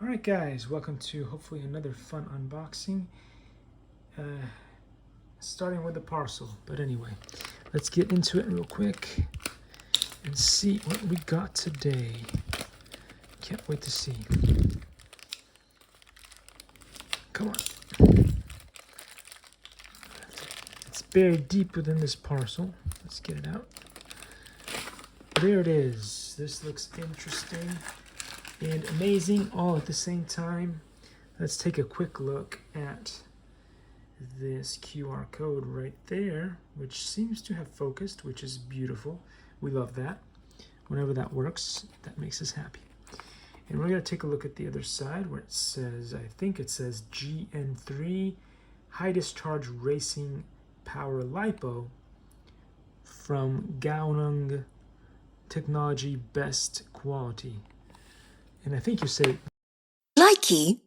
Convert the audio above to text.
Alright guys, welcome to hopefully another fun unboxing. Starting with the parcel, but anyway, let's get into it real quick and see what we got today. Can't wait to see. Come on. It's buried deep within this parcel. Let's get it out. There it is. This looks interesting and amazing all at the same time. Let's take a quick look at this QR code right there, which seems to have focused, which is beautiful. We love that. Whenever that works, that makes us happy. And we're going to take a look at the other side where it says, I think it says Gn3 high discharge racing power lipo from gaoneng technology, best quality. And I think you say Likey.